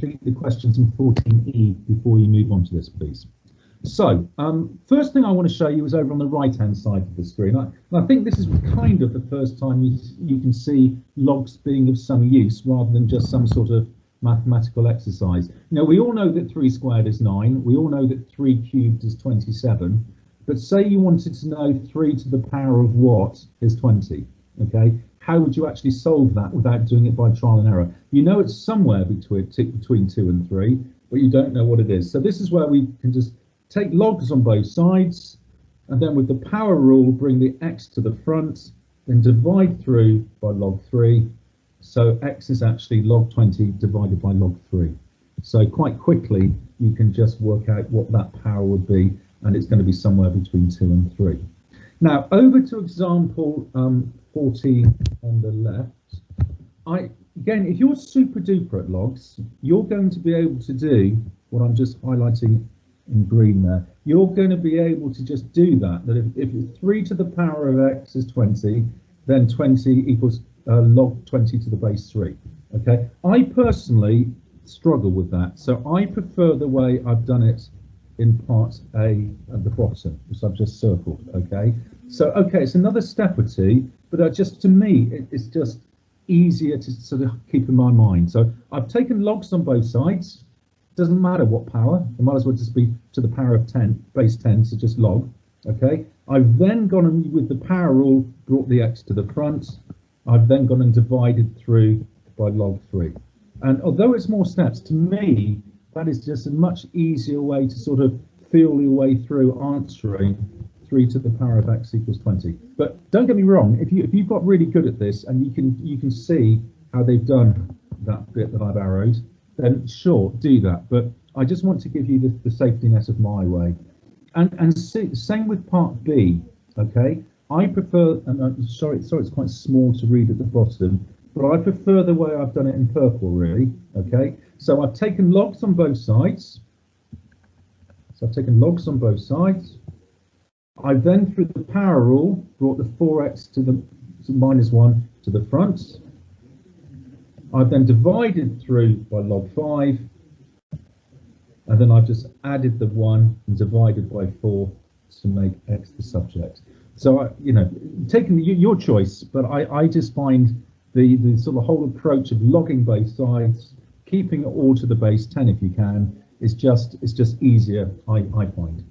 complete the questions in 14E before you move on to this, please. So, first thing I want to show you is over on the right-hand side of the screen. I think this is kind of the first time you can see logs being of some use rather than just some sort of mathematical exercise. You know, we all know that 3 squared is 9. We all know that 3 cubed is 27. But say you wanted to know 3 to the power of what is 20, okay? How would you actually solve that without doing it by trial and error? You know it's somewhere between 2 and 3, but you don't know what it is. So this is where we can just take logs on both sides, and then with the power rule, bring the x to the front, then divide through by log 3. So x is actually log 20 divided by log 3. So quite quickly, you can just work out what that power would be, and it's going to be somewhere between 2 and 3. Now, over to example 14 on the left. Again, if you're super duper at logs, you're going to be able to do what I'm just highlighting in green there. You're going to be able to just do that if 3 to the power of x is 20, then 20 equals log 20 to the base 3. Okay, I personally struggle with that, so I prefer the way I've done it in part A at the bottom, which I've just circled. Okay, so okay, it's another step or two, but just to me it's just easier to sort of keep in my mind. So I've taken logs on both sides. Doesn't matter what power, it might as well just be to the power of 10, base 10, so just log. Okay, I've then gone and with the power rule brought the x to the front. I've then gone and divided through by log 3. And although it's more steps, to me that is just a much easier way to sort of feel your way through answering 3 to the power of x equals 20. But don't get me wrong, if you've got really good at this and you can see how they've done that bit that I've arrowed, then sure, do that. But I just want to give you the safety net of my way. And same with part B. Okay, I prefer, and I'm sorry, it's quite small to read at the bottom, but I prefer the way I've done it in purple, really. Okay, so I've taken logs on both sides. So I've taken logs on both sides. I've then, through the power rule, brought the 4x to the minus 1 to the front. I've then divided through by log 5, and then I've just added the 1 and divided by 4 to make x the subject. So, you know, taking your choice, but I just find the sort of whole approach of logging both sides, keeping it all to the base 10 if you can, it's just easier, I find.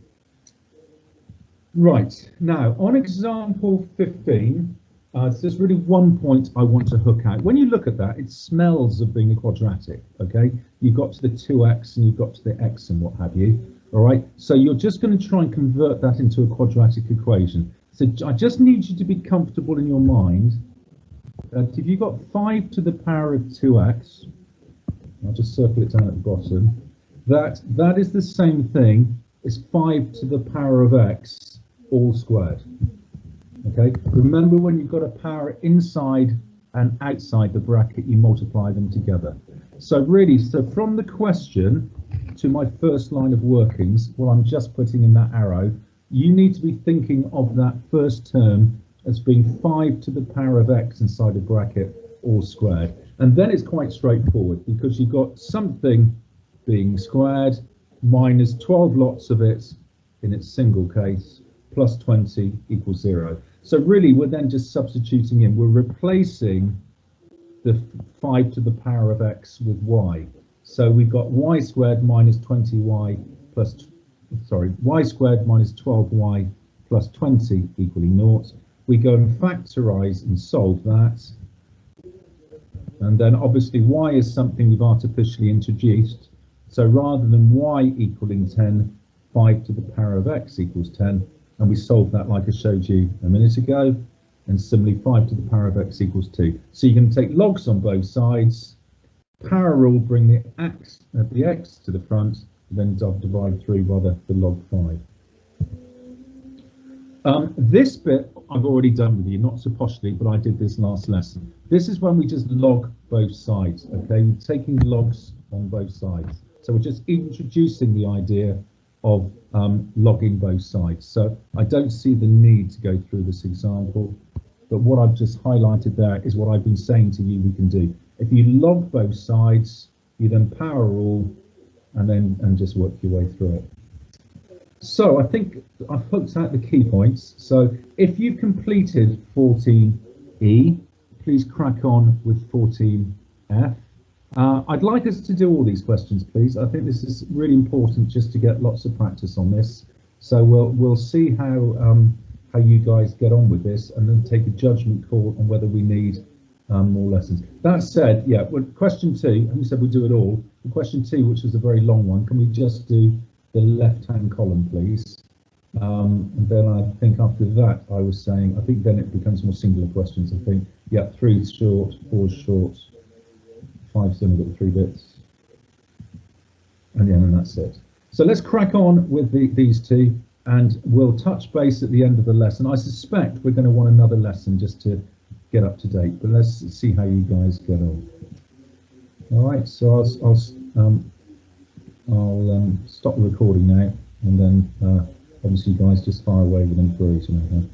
Right, now on example 15, there's really one point I want to hook out. When you look at that, it smells of being a quadratic, okay? You've got to the 2x and you've got to the x and what have you, all right? So you're just going to try and convert that into a quadratic equation. So I just need you to be comfortable in your mind that if you've got 5 to the power of 2x, I'll just circle it down at the bottom, that is the same thing as 5 to the power of x all squared. Okay, remember when you've got a power inside and outside the bracket, you multiply them together. So really, so from the question to my first line of workings, well, I'm just putting in that arrow, you need to be thinking of that first term as being 5 to the power of x inside a bracket all squared. And then it's quite straightforward because you've got something being squared minus 12 lots of it in its single case plus 20 equals 0. So really, we're then just substituting in. We're replacing the 5 to the power of x with y. So we've got y squared minus 20y plus, sorry, y squared minus 12y plus 20 equaling 0. We go and factorize and solve that. And then obviously y is something we've artificially introduced. So rather than y equaling 10, 5 to the power of x equals 10. And we solved that like I showed you a minute ago, and similarly 5 to the power of x equals 2. So you can take logs on both sides, power rule, bring the x to the front, and then divide through by the log 5. This bit I've already done with you, not so poshly, but I did this last lesson. This is when we just log both sides, okay? We're taking logs on both sides. So we're just introducing the idea of logging both sides. So I don't see the need to go through this example, but what I've just highlighted there is what I've been saying to you we can do. If you log both sides, you then power all, and just work your way through it. So I think I've hooked out the key points. So if you've completed 14E, please crack on with 14F. I'd like us to do all these questions, please. I think this is really important just to get lots of practice on this. So we'll see how you guys get on with this, and then take a judgment call on whether we need more lessons. That said, yeah, with question 2, who said we do it all? For question 2, which is a very long one, can we just do the left-hand column, please? And then I think after that, I was saying, I think then it becomes more singular questions. I think, yeah, 3 short, 4 short, 5's only got 3 bits, and yeah, and that's it. So let's crack on with these 2, and we'll touch base at the end of the lesson. I suspect we're going to want another lesson just to get up to date, but let's see how you guys get on. All right, so I'll stop the recording now, and then obviously you guys just fire away with them queries and everything.